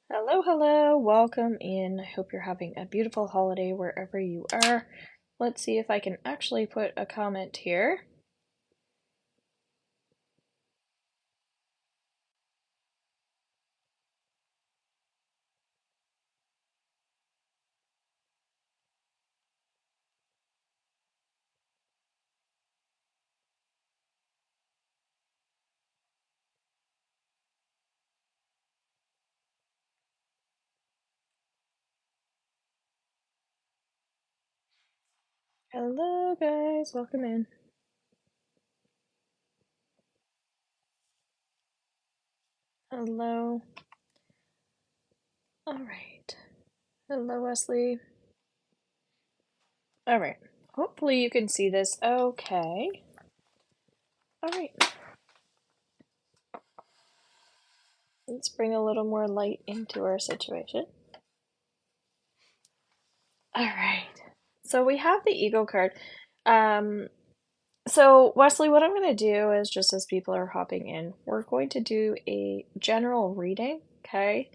Hello, hello, welcome in. I hope you're having a beautiful holiday wherever you are. Let's see if I can actually put a comment here. Hello, guys, welcome in. Hello. All right. Hello, Wesley. All right. Hopefully you can see this okay. All right. Let's bring a little more light into our situation. All right. So we have the ego card. Um, So, Wesley, what I'm going to do is just as people are hopping in, we're going to do a general reading, okay?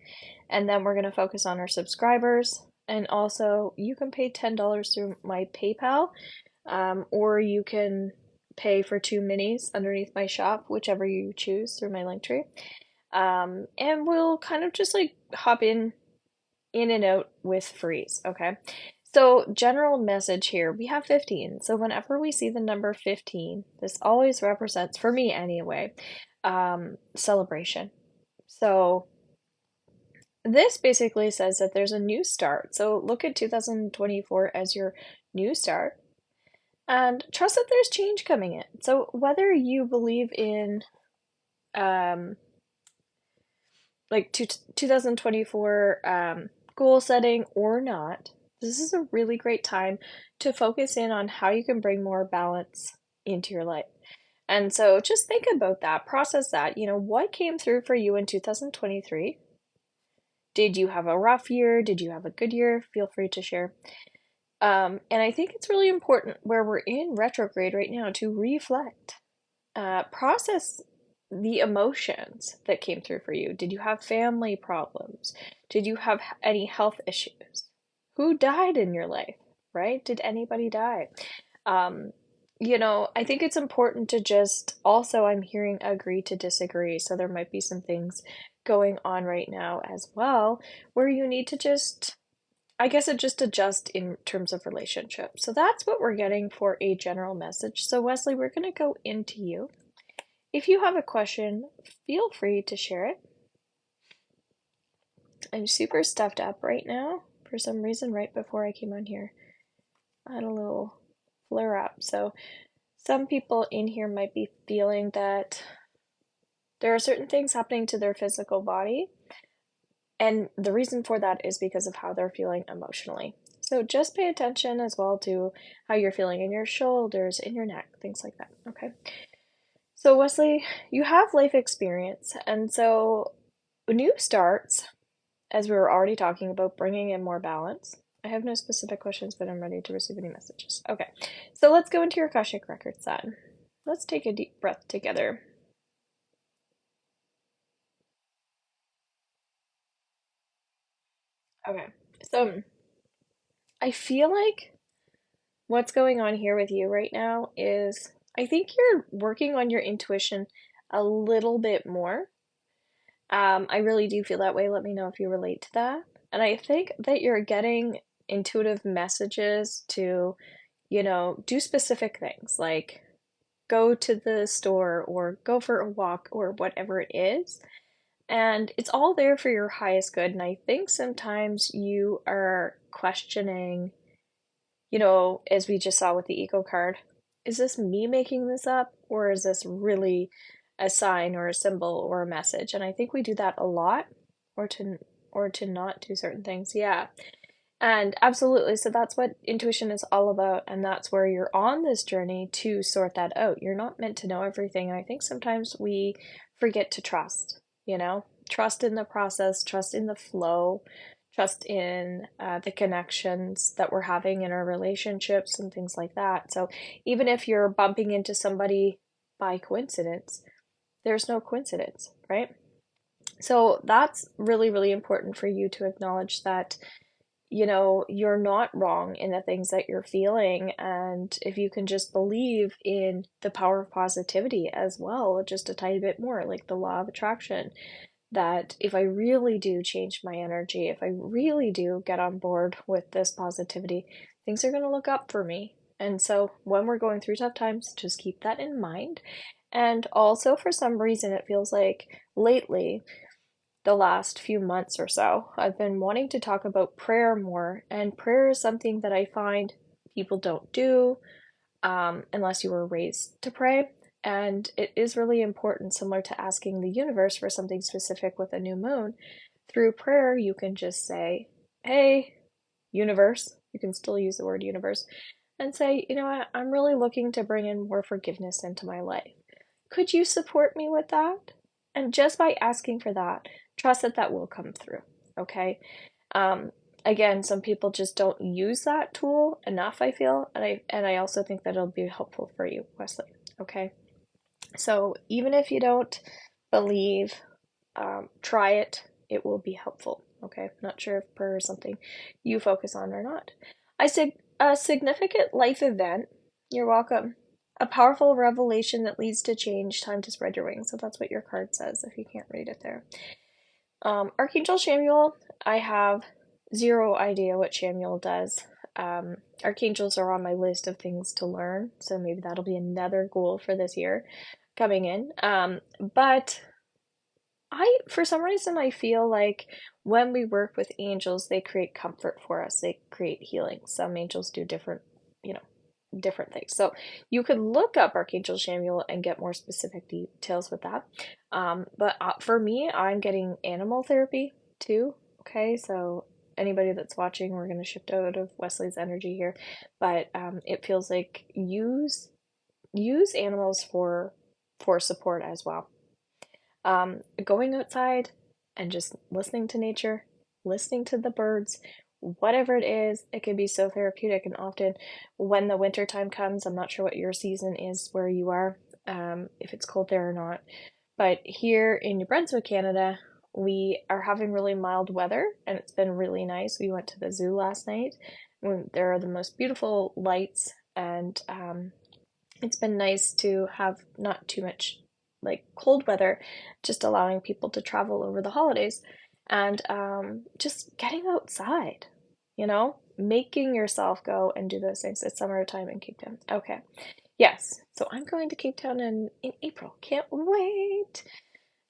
And then we're going to focus on our subscribers. And also, you can pay $10 through my PayPal, or you can pay for 2 minis underneath my shop, whichever you choose through my link tree. And we'll kind of just like hop in and out with freeze, okay? So, general message here, we have 15. So, whenever we see the number 15, this always represents, for me anyway, celebration. So, this basically says that there's a new start. So, look at 2024 as your new start and trust that there's change coming in. So, whether you believe in um, like 2024 goal setting or not, this is a really great time to focus in on how you can bring more balance into your life. And so just think about that, process that. What came through for you in 2023? Did you have a rough year? Did you have a good year? Feel free to share. And I think it's really important where we're in retrograde right now to reflect, process the emotions that came through for you. Did you have family problems? Did you have any health issues? Who died in your life, right? Did anybody die? Um, I think it's important to just also, I'm hearing agree to disagree. So there might be some things going on right now as well where you need to just, I guess it just adjust in terms of relationships. So that's what we're getting for a general message. So Wesley, we're going to go into you. If you have a question, feel free to share it. I'm super stuffed up right now for some reason right before I came on here. I had a little flare up. So some people in here might be feeling that there are certain things happening to their physical body. And the reason for that is because of how they're feeling emotionally. So just pay attention as well to how you're feeling in your shoulders, in your neck, things like that. Okay. So, Wesley, you have life experience. And so, new starts, as we were already talking about, bringing in more balance. I have no specific questions, but I'm ready to receive any messages. Okay, so let's go into your Akashic Records then. Let's take a deep breath together. Okay, so I feel like what's going on here with you right now is I think you're working on your intuition a little bit more. I really do feel that way. Let me know if you relate to that. And I think that you're getting intuitive messages to, do specific things like go to the store or go for a walk or whatever it is. And it's all there for your highest good. And I think sometimes you are questioning, as we just saw with the ego card, is this me making this up or is this really a sign or a symbol or a message? And I think we do that a lot, or to not do certain things. Yeah. And absolutely. So that's what intuition is all about. And that's where you're on this journey to sort that out. You're not meant to know everything. And I think sometimes we forget to trust, trust in the process, trust in the flow, trust in the connections that we're having in our relationships and things like that. So even if you're bumping into somebody by coincidence, there's no coincidence, right? So that's really, really important for you to acknowledge that, you're not wrong in the things that you're feeling. And if you can just believe in the power of positivity as well, just a tiny bit more, like the law of attraction, that if I really do change my energy, if I really do get on board with this positivity, things are going to look up for me. And so when we're going through tough times, just keep that in mind. And also, for some reason, it feels like lately, the last few months or so, I've been wanting to talk about prayer more. And prayer is something that I find people don't do unless you were raised to pray. And it is really important, similar to asking the universe for something specific with a new moon. Through prayer, you can just say, hey, universe, you can still use the word universe, and say, you know what, I'm really looking to bring in more forgiveness into my life. Could you support me with that? And just by asking for that, trust that that will come through. Okay. Um, Again, some people just don't use that tool enough, I feel, and I also think that it'll be helpful for you, Wesley. Okay. So even if you don't believe, try it. It will be helpful. Okay. Not sure if prayer is something you focus on or not. I said a significant life event. You're welcome. A powerful revelation that leads to change. Time to spread your wings. So that's what your card says if you can't read it there. Archangel Samuel, I have zero idea what Samuel does. Archangels are on my list of things to learn, so maybe that'll be another goal for this year coming in. But for some reason, I feel like when we work with angels, they create comfort for us. They create healing. Some angels do different, you know, different things. So you could look up Archangel Samuel and get more specific details with that. But for me, I'm getting animal therapy too. Okay, so anybody that's watching, we're going to shift out of Wesley's energy here, but it feels like use animals for support as well. Going outside and just listening to nature, listening to the birds, whatever it is, it can be so therapeutic. And often when the winter time comes, I'm not sure what your season is where you are, if it's cold there or not, but here in New Brunswick, Canada, we are having really mild weather and it's been really nice. We went to the zoo last night. There are the most beautiful lights, and it's been nice to have not too much like cold weather, just allowing people to travel over the holidays, and just getting outside, making yourself go and do those things. It's summertime in Cape Town. Okay. Yes. So I'm going to Cape Town in April. Can't wait.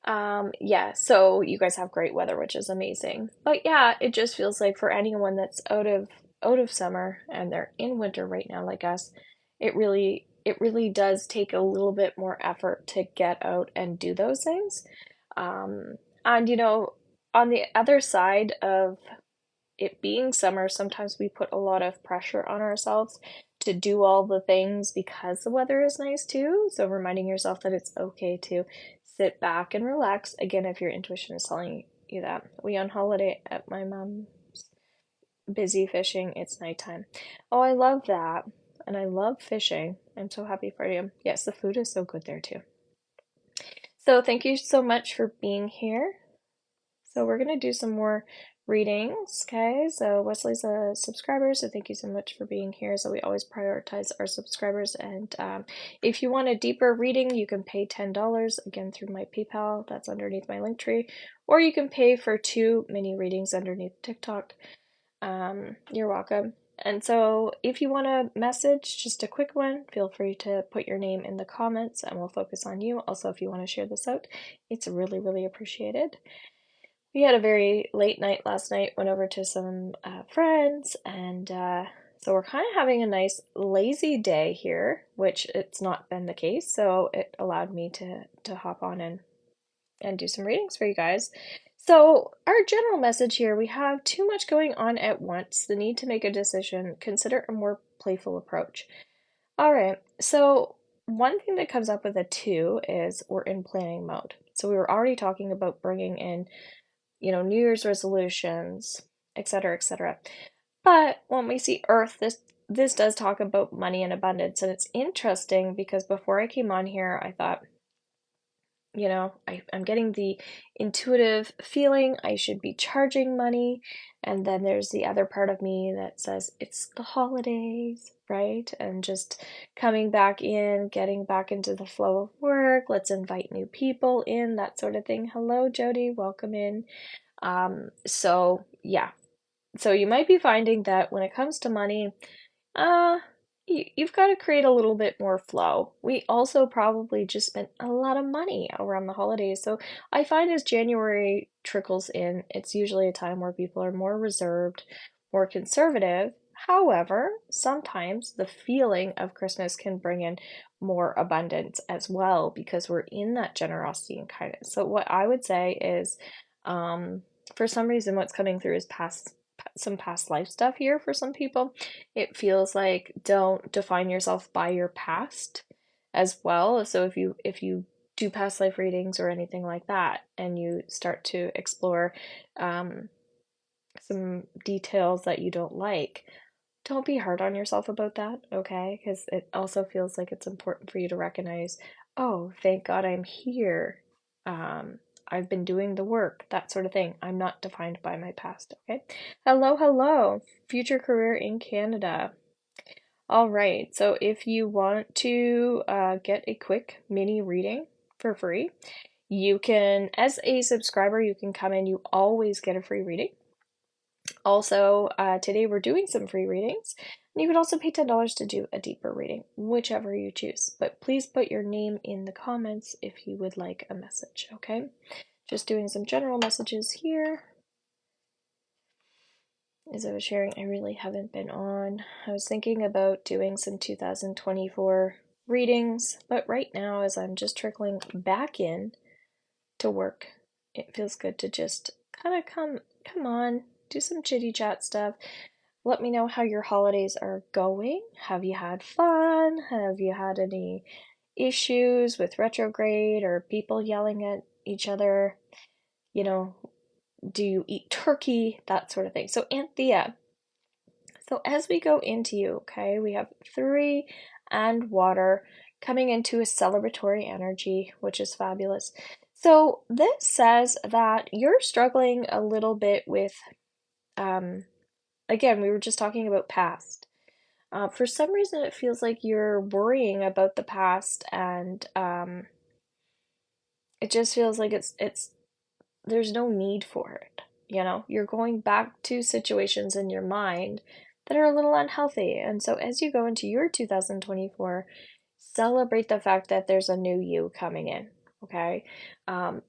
Yeah, so you guys have great weather, which is amazing. But yeah, it just feels like for anyone that's out of summer and they're in winter right now like us, it really does take a little bit more effort to get out and do those things. And on the other side of it being summer, sometimes we put a lot of pressure on ourselves to do all the things because the weather is nice too. So reminding yourself that it's okay to sit back and relax. Again, if your intuition is telling you that. We on holiday at my mom's, busy fishing. It's nighttime. Oh, I love that. And I love fishing. I'm so happy for you. Yes, the food is so good there too. So thank you so much for being here. So we're going to do some more readings, okay? So Wesley's a subscriber, so thank you so much for being here. So we always prioritize our subscribers, and if you want a deeper reading, you can pay $10, again, through my PayPal. That's underneath my link tree. Or you can pay for 2 mini readings underneath TikTok. You're welcome. And so if you want a message, just a quick one, feel free to put your name in the comments and we'll focus on you. Also, if you want to share this out, it's really, really appreciated. We had a very late night last night, went over to some friends, and so we're kind of having a nice lazy day here, which it's not been the case, so it allowed me to hop on and do some readings for you guys. So our general message here, we have too much going on at once, the need to make a decision, consider a more playful approach. All right, so one thing that comes up with a 2 is we're in planning mode. So we were already talking about bringing in New Year's resolutions, etc., etc. But when we see Earth, this does talk about money and abundance, and it's interesting because before I came on here, I thought, I'm getting the intuitive feeling I should be charging money. And then there's the other part of me that says it's the holidays, right? And just coming back in, getting back into the flow of work. Let's invite new people in, that sort of thing. Hello, Jody, welcome in. So yeah. So you might be finding that when it comes to money, uh, you've got to create a little bit more flow. We also probably just spent a lot of money around the holidays. So I find as January trickles in, it's usually a time where people are more reserved, more conservative. However, sometimes the feeling of Christmas can bring in more abundance as well because we're in that generosity and kindness. So what I would say is, for some reason, what's coming through is some past life stuff here for some people. It feels like don't define yourself by your past as well. So if you do past life readings or anything like that, and you start to explore some details that you don't like, don't be hard on yourself about that, okay? Because it also feels like it's important for you to recognize, oh, thank God I'm here. I've been doing the work, that sort of thing. I'm not defined by my past, okay? Hello, hello, future career in Canada. All right, so if you want to get a quick mini reading for free, you can, as a subscriber, you can come in, you always get a free reading. Also, today we're doing some free readings, and you could also pay $10 to do a deeper reading, whichever you choose. But please put your name in the comments if you would like a message, okay? Just doing some general messages here. As I was sharing, I really haven't been on. I was thinking about doing some 2024 readings, but right now, as I'm just trickling back in to work, it feels good to just kind of come on, do some chitty chat stuff. Let me know how your holidays are going. Have you had fun? Have you had any issues with retrograde or people yelling at each other? You know, do you eat turkey? That sort of thing. So, Anthea, so as we go into you, okay, we have 3 and water coming into a celebratory energy, which is fabulous. So this says that you're struggling a little bit with, again, we were just talking about past. For some reason, it feels like you're worrying about the past, and it just feels like it's there's no need for it. You're going back to situations in your mind that are a little unhealthy. And so as you go into your 2024, celebrate the fact that there's a new you coming in, okay?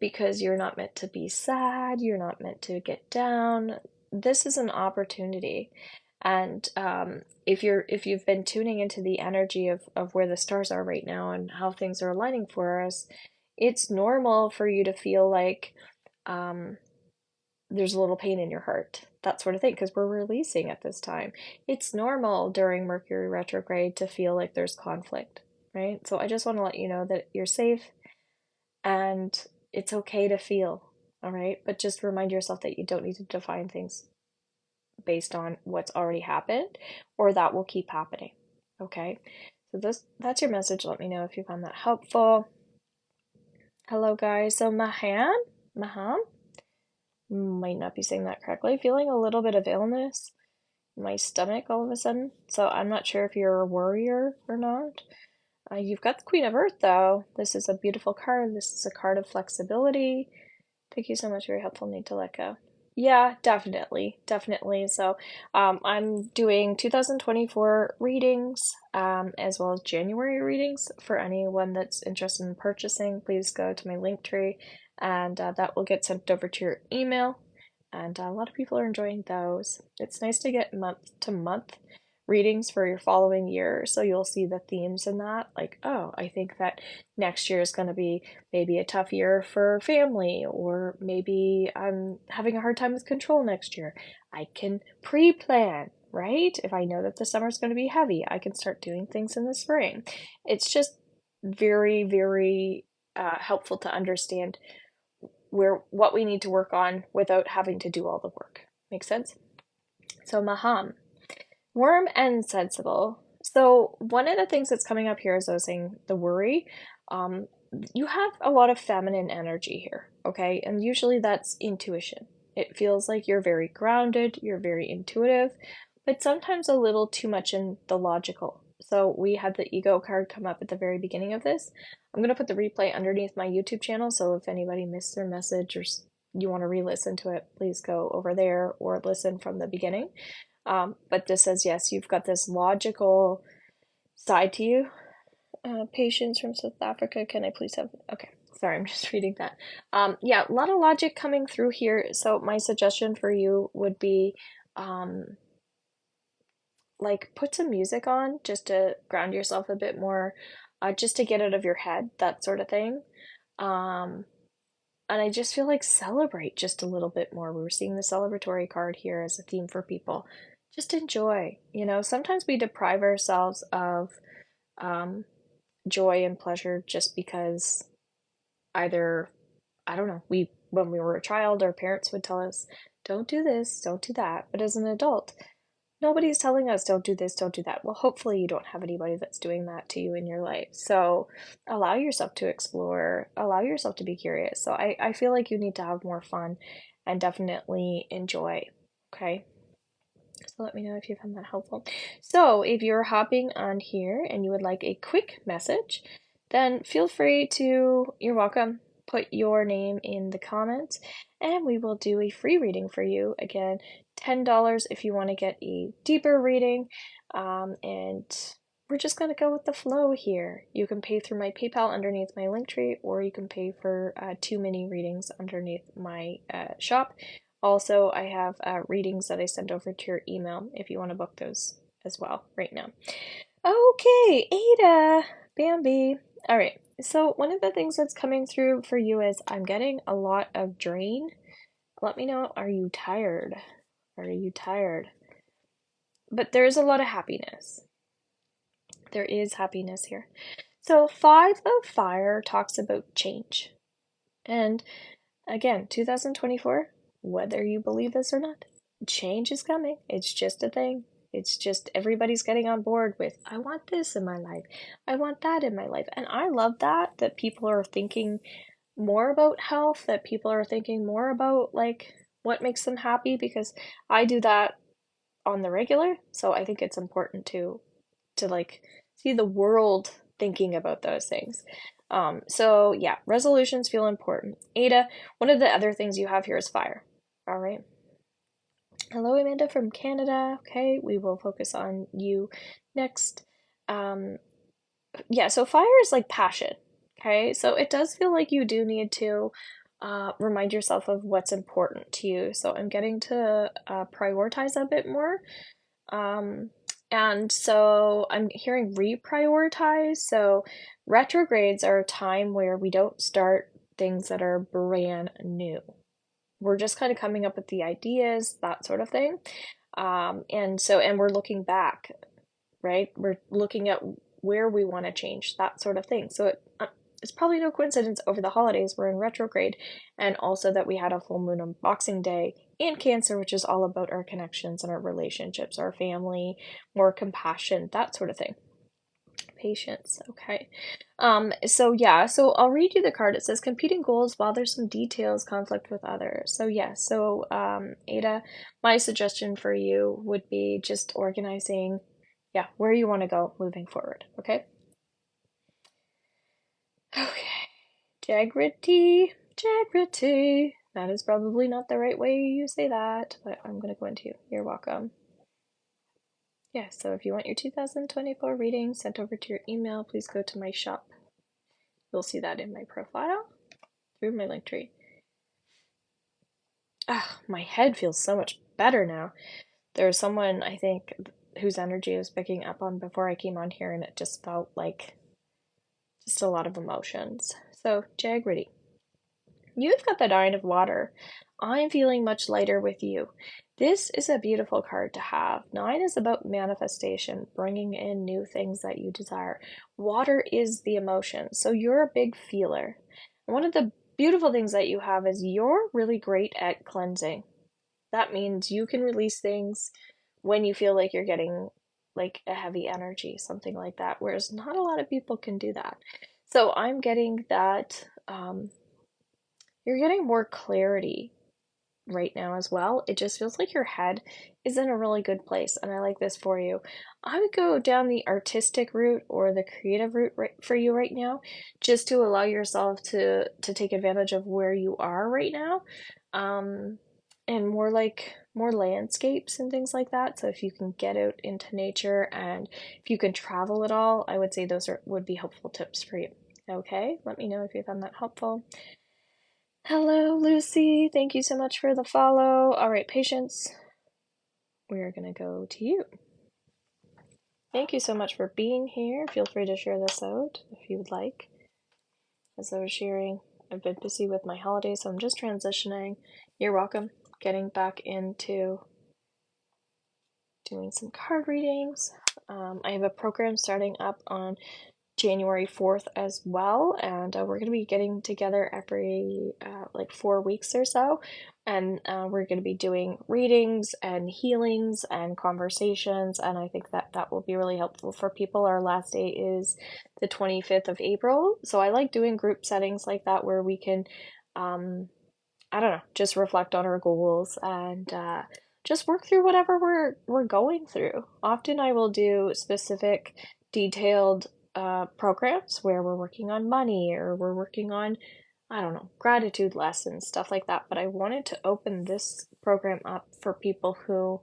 Because you're not meant to be sad, you're not meant to get down. This is an opportunity. And if you've been tuning into the energy of where the stars are right now and how things are aligning for us, it's normal for you to feel like um, there's a little pain in your heart, that sort of thing, because we're releasing at this time. It's normal during Mercury retrograde to feel like there's conflict, right? So I just want to let you know that you're safe and it's okay to feel, all right? But just remind yourself that you don't need to define things based on what's already happened or that will keep happening, okay? So that's your message. Let me know if you found that helpful. Hello, guys. So Maham, might not be saying that correctly, feeling a little bit of illness in my stomach all of a sudden. So I'm not sure if you're a worrier or not. You've got the Queen of Earth, though. This is a beautiful card. This is a card of flexibility. Thank you so much. Very helpful. Need to let go. Yeah, definitely. Definitely. So I'm doing 2024 readings as well as January readings. For anyone that's interested in purchasing, please go to my link tree and that will get sent over to your email. And a lot of people are enjoying those. It's nice to get month to month readings for your following year, so you'll see the themes in that. Like, oh, I think that next year is going to be maybe a tough year for family, or maybe I'm having a hard time with control next year. I can pre-plan, right? If I know that the summer is going to be heavy, I can start doing things in the spring. It's just very, very helpful to understand what we need to work on without having to do all the work. Make sense? So Maham, warm and sensible. So one of the things that's coming up here is I was saying the worry. you have a lot of feminine energy here, okay? And usually that's intuition. It feels like you're very grounded, you're very intuitive, but sometimes a little too much in the logical. So we had the ego card come up at the very beginning of this. I'm going to put the replay underneath my YouTube channel, so if anybody missed their message or you want to re-listen to it, please go over there or listen from the beginning. But this says, yes, you've got this logical side to you. Patients from South Africa, can I please have, okay, sorry, I'm just reading that. Yeah, a lot of logic coming through here. So my suggestion for you would be, like, put some music on just to ground yourself a bit more, just to get out of your head, that sort of thing. Um, and I just feel like celebrate just a little bit more. We were seeing the celebratory card here as a theme for people. Just enjoy, you know, sometimes we deprive ourselves of, um, joy and pleasure just because either, I don't know, we when we were a child, our parents would tell us, don't do this, don't do that. But as an adult, nobody's telling us don't do this, don't do that. Well, hopefully you don't have anybody that's doing that to you in your life. So allow yourself to explore, allow yourself to be curious. So I feel like you need to have more fun and definitely enjoy. Okay. So let me know if you found that helpful. So if you're hopping on here and you would like a quick message, then feel free to, you're welcome, put your name in the comments and we will do a free reading for you. Again, $10 if you want to get a deeper reading. And we're just going to go with the flow here. You can pay through my PayPal underneath my link tree, or you can pay for 2 mini readings underneath my shop. Also, I have readings that I send over to your email if you want to book those as well right now. Okay, Ada, Bambi. All right, so one of the things that's coming through for you is I'm getting a lot of drain. Let me know, are you tired? Are you tired? But there's a lot of happiness. There is happiness here. So 5 of Fire talks about change. And again, 2024, whether you believe this or not, change is coming. It's just a thing. It's just everybody's getting on board with, I want this in my life. I want that in my life. And I love that people are thinking more about health, that people are thinking more about like what makes them happy, because I do that on the regular. So I think it's important to like see the world thinking about those things. So yeah, resolutions feel important. Ada, one of the other things you have here is fire. All right. Hello, Amanda from Canada. Okay, we will focus on you next. Yeah, so fire is like passion. Okay, so it does feel like you do need to remind yourself of what's important to you. So I'm getting to prioritize a bit more. And so I'm hearing reprioritize. So retrogrades are a time where we don't start things that are brand new. We're just kind of coming up with the ideas, that sort of thing. And we're looking back, right? We're looking at where we want to change, that sort of thing. So it's probably no coincidence over the holidays we're in retrograde, and also that we had a full moon on Boxing Day in Cancer, which is all about our connections and our relationships, our family, more compassion, that sort of thing. Patience, okay. So yeah, so I'll read you the card. It says competing goals while there's some details, conflict with others. So yeah, so Ada, my suggestion for you would be just organizing, yeah, where you want to go moving forward, okay? Okay. Jagrity, Jagrity. That is probably not the right way you say that, but I'm gonna go into you. You're welcome. Yeah, so if you want your 2024 reading sent over to your email, please go to my shop. You'll see that in my profile through my link tree. Ah, my head feels so much better now. There was someone, I think, whose energy I was picking up on before I came on here, and it just felt like just a lot of emotions. So, Jagrity. You've got the Nine of Water. I'm feeling much lighter with you. This is a beautiful card to have. 9 is about manifestation, bringing in new things that you desire. Water is the emotion, so you're a big feeler. One of the beautiful things that you have is you're really great at cleansing. That means you can release things when you feel like you're getting like a heavy energy, something like that, whereas not a lot of people can do that. So I'm getting that you're getting more clarity right now as well. It just feels like your head is in a really good place, and I like this for you. I would go down the artistic route or the creative route for you right now, just to allow yourself to take advantage of where you are right now. And more like more landscapes and things like that. So if you can get out into nature and if you can travel at all, I would say those would be helpful tips for you. Okay, let me know if you found that helpful. Hello, Lucy. Thank you so much for the follow. All right, patience. We're going to go to you. Thank you so much for being here. Feel free to share this out if you would like. As I was sharing, I've been busy with my holidays, so I'm just transitioning. You're welcome. Getting back into doing some card readings. I have a program starting up on January 4th as well, and we're going to be getting together every like 4 weeks or so, and we're going to be doing readings and healings and conversations, and I think that will be really helpful for people. Our last day is the 25th of April, so I like doing group settings like that where we can I don't know, just reflect on our goals and just work through whatever we're going through. Often I will do specific detailed programs where we're working on money or we're working on, I don't know, gratitude lessons, stuff like that. But I wanted to open this program up for people who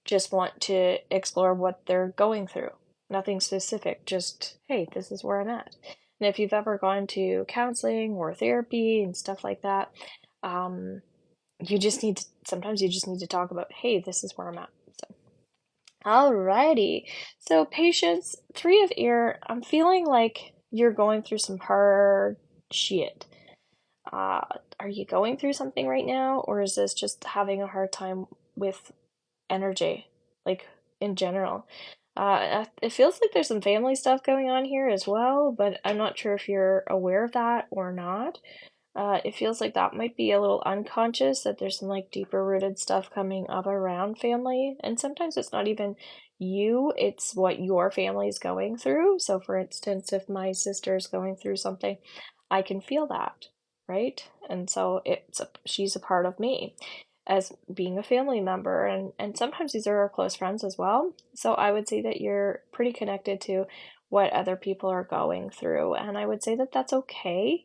just want to explore what they're going through. Nothing specific, just, hey, this is where I'm at. And if you've ever gone to counseling or therapy and stuff like that, you just need to, sometimes you just need to talk about, hey, this is where I'm at. So, alrighty. So, patience, 3 of Air, I'm feeling like you're going through some hard shit. Are you going through something right now, or is this just having a hard time with energy, like in general? It feels like there's some family stuff going on here as well, but I'm not sure if you're aware of that or not. It feels like that might be a little unconscious, that there's some like deeper rooted stuff coming up around family. And sometimes it's not even you, it's what your family is going through. So, for instance, if my sister is going through something, I can feel that, right? And so she's a part of me as being a family member. And sometimes these are our close friends as well. So, I would say that you're pretty connected to what other people are going through. And I would say that that's okay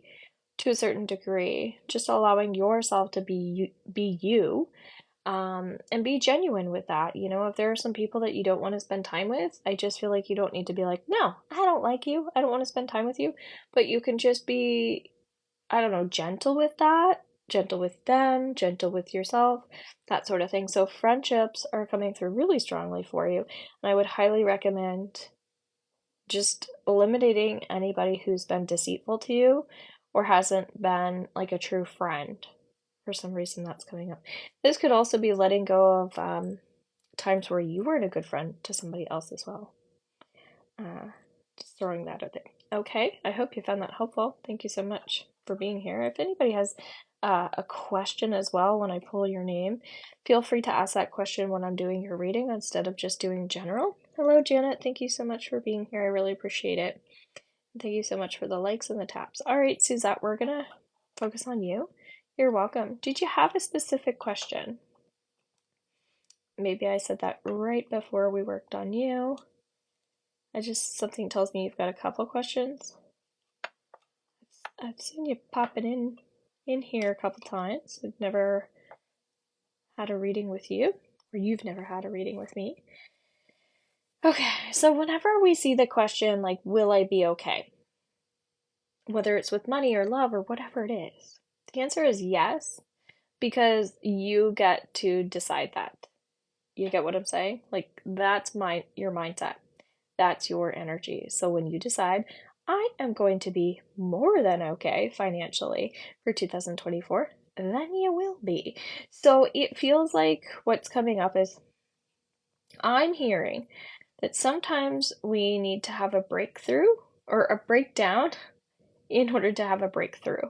to a certain degree, just allowing yourself to be you, and be genuine with that. You know, if there are some people that you don't want to spend time with, I just feel like you don't need to be like, no, I don't like you, I don't want to spend time with you. But you can just be, I don't know, gentle with that, gentle with them, gentle with yourself, that sort of thing. So friendships are coming through really strongly for you, and I would highly recommend just eliminating anybody who's been deceitful to you or hasn't been like a true friend. For some reason, that's coming up. This could also be letting go of times where you weren't a good friend to somebody else as well. Uh, just throwing that out there. Okay, I hope you found that helpful. Thank you so much for being here. If anybody has a question as well when I pull your name, feel free to ask that question when I'm doing your reading instead of just doing general. Hello, Janet. Thank you so much for being here. I really appreciate it. Thank you so much for the likes and the taps. All right, Suzette, we're going to focus on you. You're welcome. Did you have a specific question? Maybe I said that right before we worked on you. Something tells me you've got a couple questions. I've seen you popping in here a couple times. I've never had a reading with you, or you've never had a reading with me. Okay, so whenever we see the question like, will I be okay? Whether it's with money or love or whatever it is, the answer is yes, because you get to decide that. You get what I'm saying? Like, that's your mindset. That's your energy. So when you decide, I am going to be more than okay financially for 2024, then you will be. So it feels like what's coming up is, I'm hearing that sometimes we need to have a breakthrough or a breakdown in order to have a breakthrough.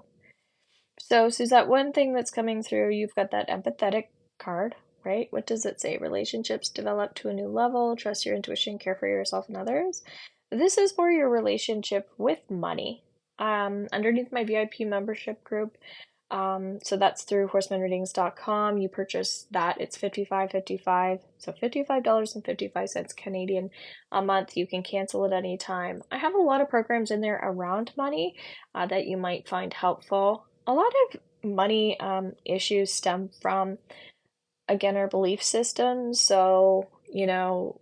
So, Suzette, one thing that's coming through, you've got that empathetic card, right? What does it say? Relationships develop to a new level, trust your intuition, care for yourself and others. This is for your relationship with money. underneath my VIP membership group. So that's through horsmanreadings.com. You purchase that, it's $55.55. So $55.55 Canadian a month. You can cancel at any time. I have a lot of programs in there around money that you might find helpful. A lot of money issues stem from, again, our belief systems. So,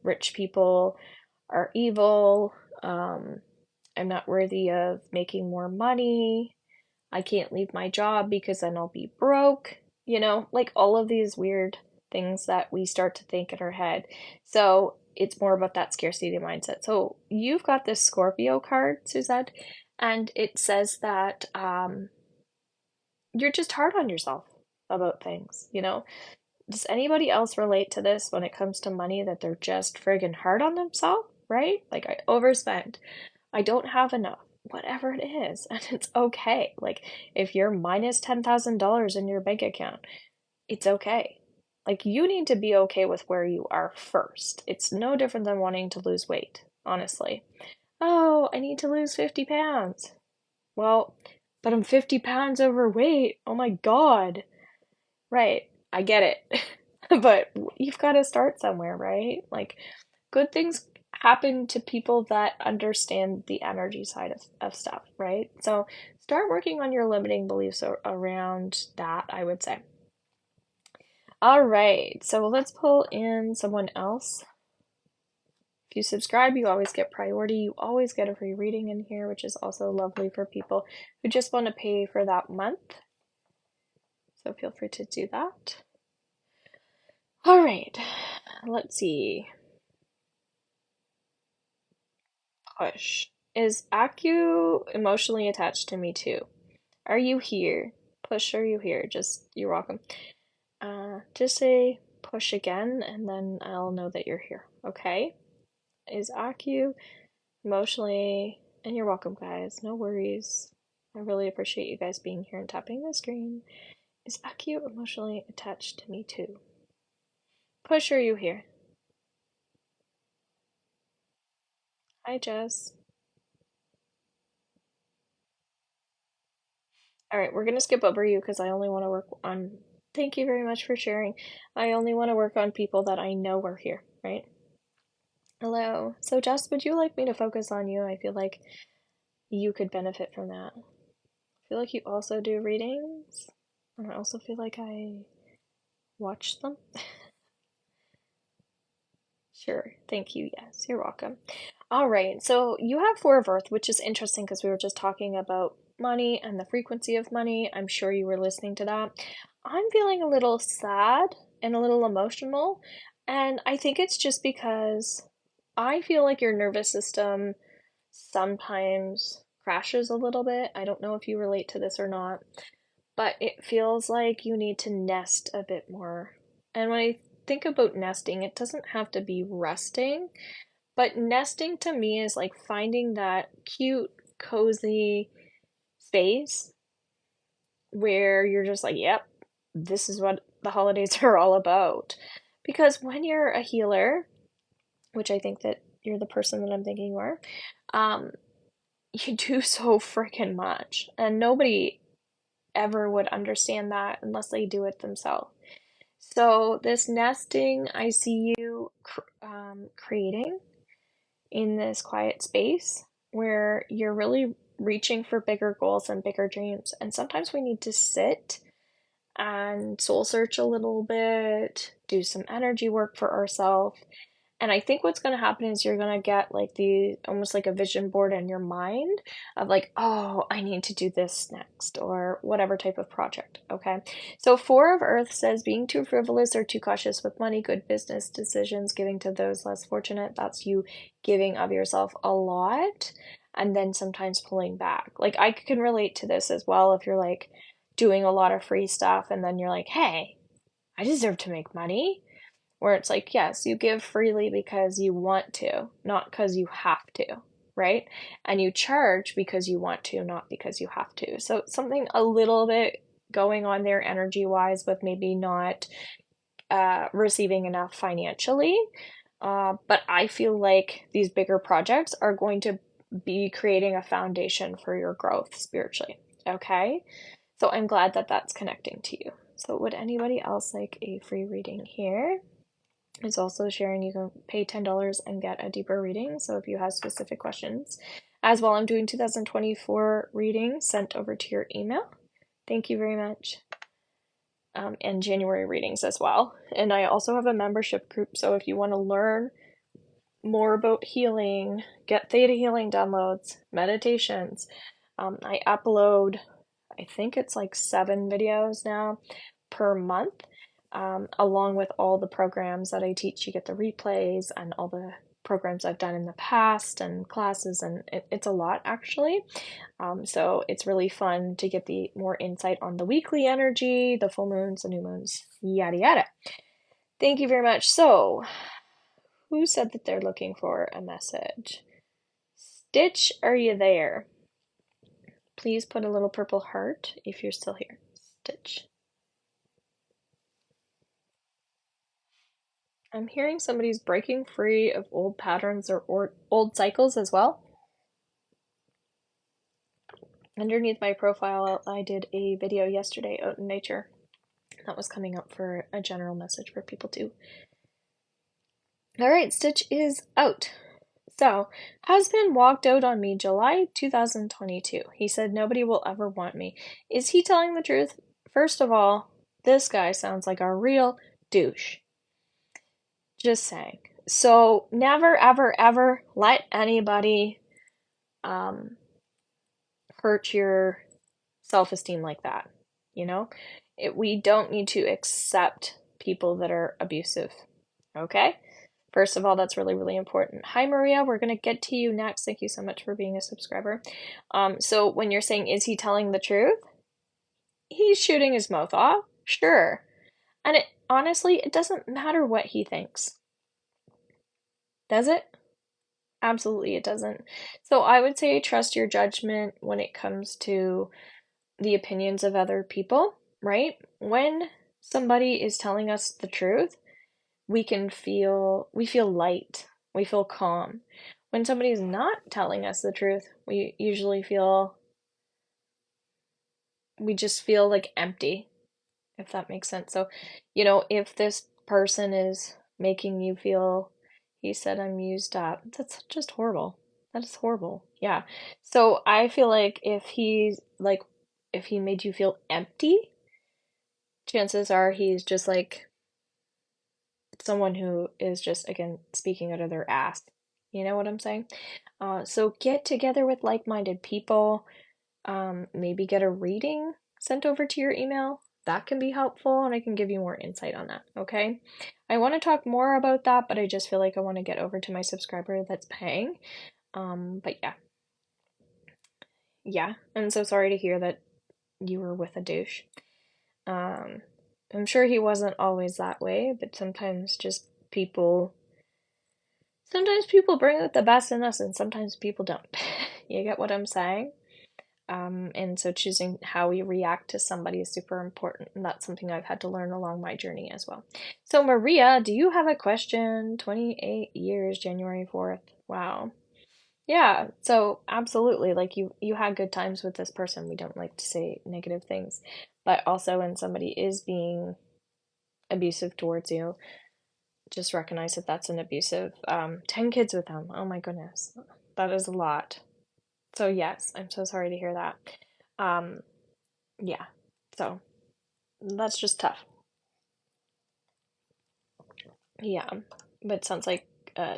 rich people are evil. I'm not worthy of making more money. I can't leave my job because then I'll be broke. Like all of these weird things that we start to think in our head. So it's more about that scarcity mindset. So you've got this Scorpio card, Suzette, and it says that you're just hard on yourself about things. Does anybody else relate to this when it comes to money, that they're just friggin' hard on themselves, right? Like, I overspend. I don't have enough, whatever it is, and it's okay. Like, if you're minus $10,000 in your bank account, it's okay. Like, you need to be okay with where you are first. It's no different than wanting to lose weight, honestly. Oh, I need to lose 50 pounds. Well, but I'm 50 pounds overweight. Oh my God. Right, I get it. But you've got to start somewhere, right? Like, good things happen to people that understand the energy side of stuff, right? So start working on your limiting beliefs around that, I would say. All right, so let's pull in someone else. If you subscribe, you always get priority. You always get a free reading in here, which is also lovely for people who just want to pay for that month. So feel free to do that. All right, let's see. Push. Is Aku emotionally attached to me too? Are you here? Push, are you here? You're welcome. Just say push again, and then I'll know that you're here. Okay? Is Aku emotionally, and you're welcome, guys. No worries. I really appreciate you guys being here and tapping the screen. Is Aku emotionally attached to me too? Push, are you here? Hi, Jess. All right, we're gonna skip over you because I only want to work on. Thank you very much for sharing. I only want to work on people that I know are here, right? Hello. So, Jess, would you like me to focus on you? I feel like you could benefit from that. I feel like you also do readings, and I also feel like I watch them. Sure. Thank you. Yes, you're welcome. All right. So you have Four of Earth, which is interesting because we were just talking about money and the frequency of money. I'm sure you were listening to that. I'm feeling a little sad and a little emotional, and I think it's just because I feel like your nervous system sometimes crashes a little bit. I don't know if you relate to this or not, but it feels like you need to nest a bit more. And when I think about nesting, it doesn't have to be resting, but nesting to me is like finding that cute, cozy space where you're just like, yep, this is what the holidays are all about. Because when you're a healer, which I think that you're the person that I'm thinking you are, um, you do so freaking much. And nobody ever would understand that unless they do it themselves. So, this nesting, I see you creating in this quiet space where you're really reaching for bigger goals and bigger dreams. And sometimes we need to sit and soul search a little bit, do some energy work for ourselves. And I think what's going to happen is you're going to get like the almost like a vision board in your mind of like, oh, I need to do this next or whatever type of project. Okay. So, Four of Earth says being too frivolous or too cautious with money, good business decisions, giving to those less fortunate. That's you giving of yourself a lot and then sometimes pulling back. Like, I can relate to this as well if you're like doing a lot of free stuff and then you're like, hey, I deserve to make money. Where it's like, yes, you give freely because you want to, not because you have to, right? And you charge because you want to, not because you have to. So something a little bit going on there energy wise with maybe not receiving enough financially. But I feel like these bigger projects are going to be creating a foundation for your growth spiritually. Okay? So I'm glad that that's connecting to you. So would anybody else like a free reading here? It's also sharing you can pay $10 and get a deeper reading. So if you have specific questions, as well, I'm doing 2024 readings sent over to your email. Thank you very much. And January readings as well. And I also have a membership group. So if you want to learn more about healing, get theta healing downloads, meditations, I upload, I think it's like 7 videos now per month. Along with all the programs that I teach, you get the replays and all the programs I've done in the past and classes, and it's a lot actually. So it's really fun to get the more insight on the weekly energy, the full moons, the new moons, yada yada. Thank you very much. So, who said that they're looking for a message? Stitch, are you there? Please put a little purple heart if you're still here. Stitch. I'm hearing somebody's breaking free of old patterns or old cycles as well. Underneath my profile, I did a video yesterday out in nature. That was coming up for a general message for people too. All right, Stitch is out. So, husband walked out on me July 2022. He said nobody will ever want me. Is he telling the truth? First of all, this guy sounds like a real douche. Just saying. So, never, ever, ever let anybody hurt your self-esteem like that. You know, we don't need to accept people that are abusive. Okay? First of all, that's really, really important. Hi, Maria. We're going to get to you next. Thank you so much for being a subscriber. So when you're saying, is he telling the truth? He's shooting his mouth off. Sure. And honestly, it doesn't matter what he thinks. Does it? Absolutely, it doesn't. So I would say trust your judgment when it comes to the opinions of other people, right? When somebody is telling us the truth, we feel light, we feel calm. When somebody is not telling us the truth, we usually just feel like empty, if that makes sense. So, if this person is making you feel, he said I'm used up, that's just horrible. That is horrible. Yeah. So I feel like if he made you feel empty, chances are he's just like someone who is just, again, speaking out of their ass. You know what I'm saying? So get together with like-minded people. Maybe get a reading sent over to your email. That can be helpful, and I can give you more insight on that, okay? I want to talk more about that, but I just feel like I want to get over to my subscriber that's paying. But yeah. Yeah, I'm so sorry to hear that you were with a douche. I'm sure he wasn't always that way, but sometimes people bring out the best in us and sometimes people don't. You get what I'm saying? And so choosing how we react to somebody is super important, and that's something I've had to learn along my journey as well. So Maria, do you have a question? 28 years, January 4th. Wow. Yeah, so absolutely, like you had good times with this person. We don't like to say negative things, but also when somebody is being abusive towards you, just recognize that that's an abusive. 10 kids with them. Oh my goodness. That is a lot. So yes, I'm so sorry to hear that. Yeah. So that's just tough. Yeah. But it sounds like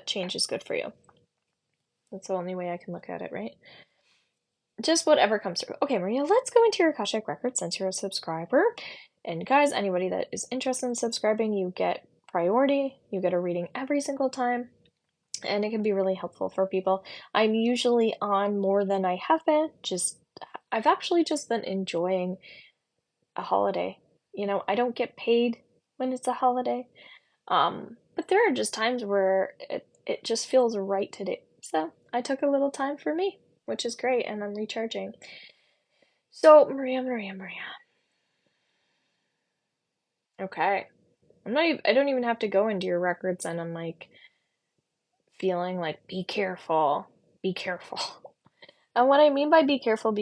change is good for you. That's the only way I can look at it, right? Just whatever comes through. Okay, Maria, let's go into your Akashic Records since you're a subscriber. And guys, anybody that is interested in subscribing, you get priority. You get a reading every single time. And it can be really helpful for people. I'm usually on more than I have been. I've actually just been enjoying a holiday. I don't get paid when it's a holiday. But there are just times where it just feels right to do. So I took a little time for me, which is great, and I'm recharging. So Maria. Okay. I don't even have to go into your records, and I'm like feeling like be careful. be careful. And what I mean by be careful,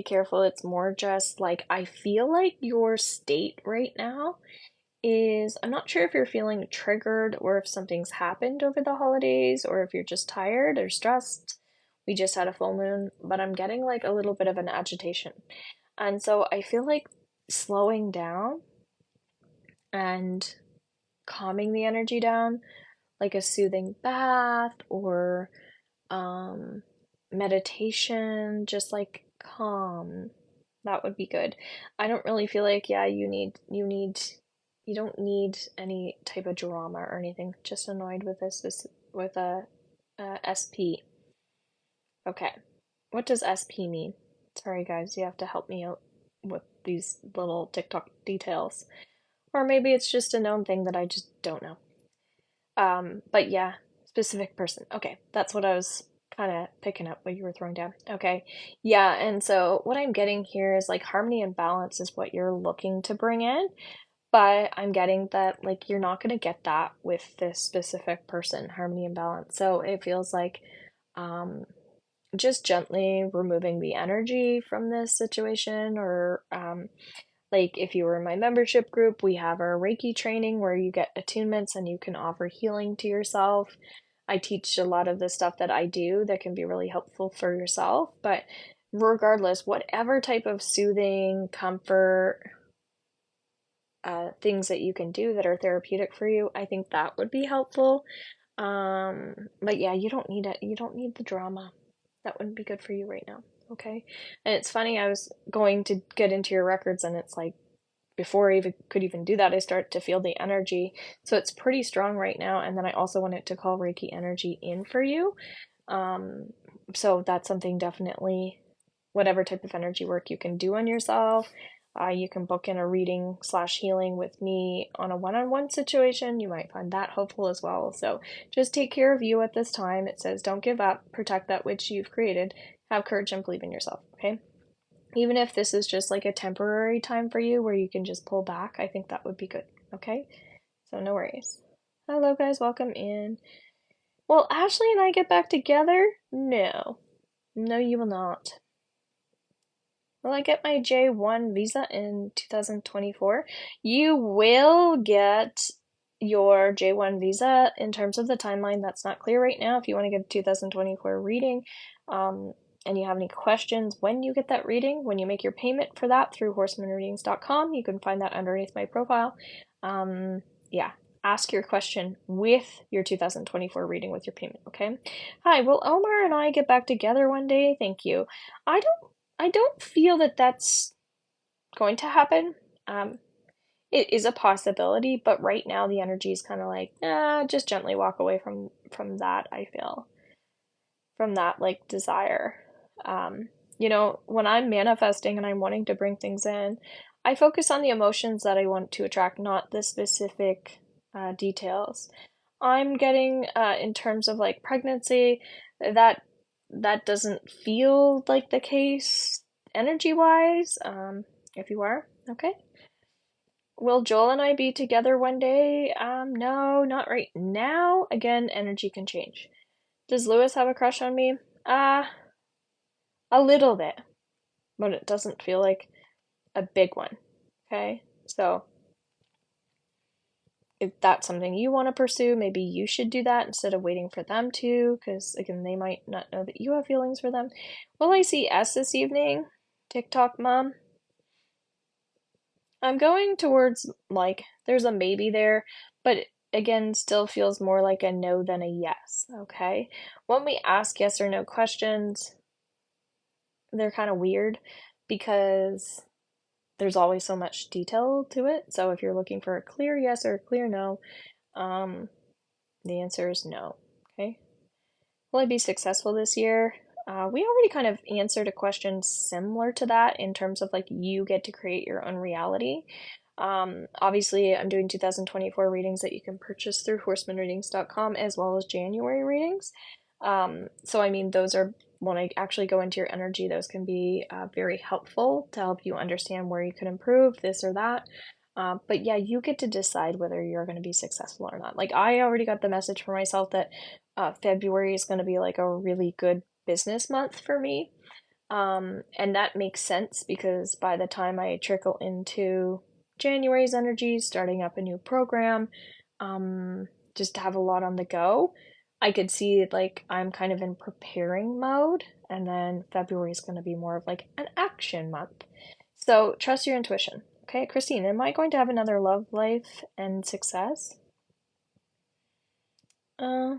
it's more just like I feel like your state right now is I'm not sure if you're feeling triggered or if something's happened over the holidays or if you're just tired or stressed. We just had a full moon, but I'm getting like a little bit of an agitation. And so I feel like slowing down and calming the energy down, like a soothing bath or um meditation, just like calm. That would be good. I don't really feel like, yeah, you don't need any type of drama or anything. Just annoyed with this with a SP. Okay. What does SP mean? Sorry guys, you have to help me out with these little TikTok details. Or maybe it's just a known thing that I just don't know. But yeah, specific person. Okay, that's what I was kind of picking up what you were throwing down. Okay, yeah, and so what I'm getting here is like harmony and balance is what you're looking to bring in, but I'm getting that like you're not going to get that with this specific person, harmony and balance. So it feels like um just gently removing the energy from this situation or like if you were in my membership group, we have our Reiki training where you get attunements and you can offer healing to yourself. I teach a lot of the stuff that I do that can be really helpful for yourself, but regardless, whatever type of soothing, comfort, things that you can do that are therapeutic for you, I think that would be helpful. But yeah, you don't need it. You don't need the drama. That wouldn't be good for you right now. Okay. And it's funny, I was going to get into your records and it's like before I even could even do that, I start to feel the energy. So it's pretty strong right now. And then I also wanted to call Reiki energy in for you. Um, so that's something definitely, whatever type of energy work you can do on yourself. You can book in a reading slash healing with me on a one-on-one situation. You might find that helpful as well. So just take care of you at this time. It says don't give up, protect that which you've created, have courage and believe in yourself. Okay. Even if this is just like a temporary time for you where you can just pull back, I think that would be good. Okay? So no worries. Hello guys, welcome in. Will Ashley and I get back together? No. No, you will not. Will I get my J1 visa in 2024? You will get your J1 visa. In terms of the timeline, that's not clear right now. If you want to get a 2024 reading, and you have any questions when you get that reading, when you make your payment for that through horsmanreadings.com, you can find that underneath my profile. Yeah, ask your question with your 2024 reading with your payment, okay? Hi, will Omar and I get back together one day? Thank you. I don't feel that that's going to happen. It is a possibility, but right now the energy is kind of like, just gently walk away from that, I feel. From that like desire. When I'm manifesting and I'm wanting to bring things in, I focus on the emotions that I want to attract, not the specific details. I'm getting in terms of like pregnancy, that that doesn't feel like the case energy wise. If you are, okay. Will Joel and I be together one day? No, not right now. Again, energy can change. Does Lewis have a crush on me? Uh, a little bit, but it doesn't feel like a big one. Okay? So, if that's something you want to pursue, maybe you should do that instead of waiting for them to, because again, they might not know that you have feelings for them. Will I see S this evening? TikTok mom? I'm going towards like, there's a maybe there, but again, still feels more like a no than a yes. Okay? When we ask yes or no questions, they're kind of weird because there's always so much detail to it. So if you're looking for a clear yes or a clear no, the answer is no. Okay. Will I be successful this year? We already kind of answered a question similar to that in terms of like you get to create your own reality. Obviously, I'm doing 2024 readings that you can purchase through horsmanreadings.com as well as January readings. So, I mean, those are when I actually go into your energy, those can be very helpful to help you understand where you can improve this or that. But yeah, you get to decide whether you're going to be successful or not. Like, I already got the message for myself that February is going to be like a really good business month for me. And that makes sense because by the time I trickle into January's energy, starting up a new program, um, just to have a lot on the go, I could see like I'm kind of in preparing mode, and then February is going to be more of like an action month. So trust your intuition. Okay, Christine, am I going to have another love life and success? Uh,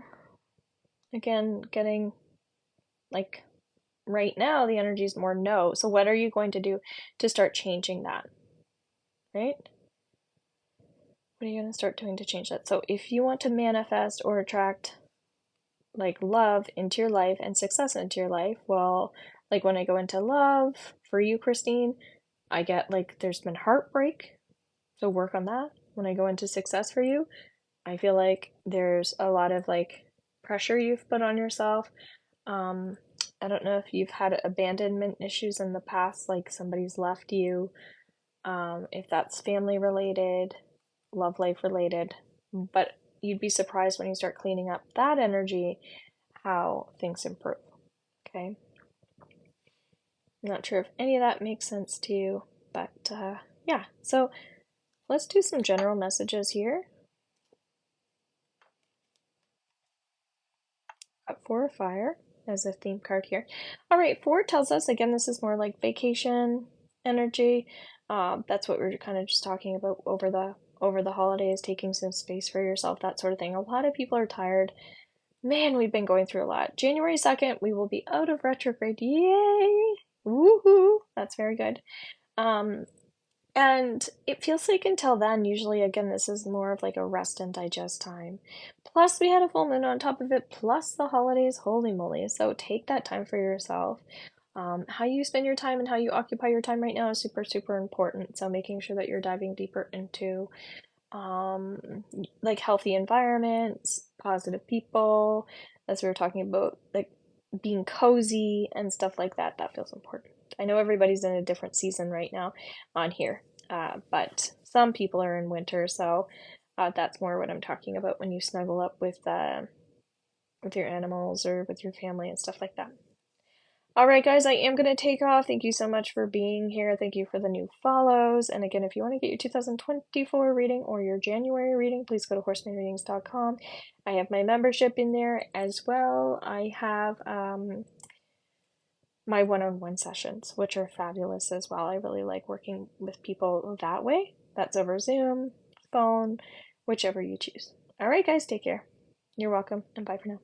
Again, getting like right now the energy is more no. So what are you going to do to start changing that? Right? What are you going to start doing to change that? So if you want to manifest or attract like love into your life and success into your life, well, like when I go into love for you, Christine, I get like there's been heartbreak, so work on that. When I go into success for you, I feel like there's a lot of like pressure you've put on yourself. um I don't know if you've had abandonment issues in the past, like somebody's left you, if that's family related, love life related, but you'd be surprised when you start cleaning up that energy how things improve. Okay, I'm not sure if any of that makes sense to you, but yeah, so let's do some general messages here. Got Four of Fire as a theme card here. All right, four tells us again this is more like vacation energy. That's what we are kind of just talking about over the holidays, taking some space for yourself, that sort of thing. A lot of people are tired. Man, we've been going through a lot. January 2nd, we will be out of retrograde. Yay! Woohoo! That's very good. Um, and it feels like until then, usually, again, this is more of like a rest and digest time. Plus, we had a full moon on top of it, plus the holidays. Holy moly. So take that time for yourself. How you spend your time and how you occupy your time right now is super, super important. So making sure that you're diving deeper into like healthy environments, positive people, as we were talking about, like being cozy and stuff like that. That feels important. I know everybody's in a different season right now on here, but some people are in winter, so that's more what I'm talking about when you snuggle up with your animals or with your family and stuff like that. All right, guys, I am going to take off. Thank you so much for being here. Thank you for the new follows. And again, if you want to get your 2024 reading or your January reading, please go to horsmanreadings.com. I have my membership in there as well. I have my one-on-one sessions, which are fabulous as well. I really like working with people that way. That's over Zoom, phone, whichever you choose. All right, guys, take care. You're welcome, and bye for now.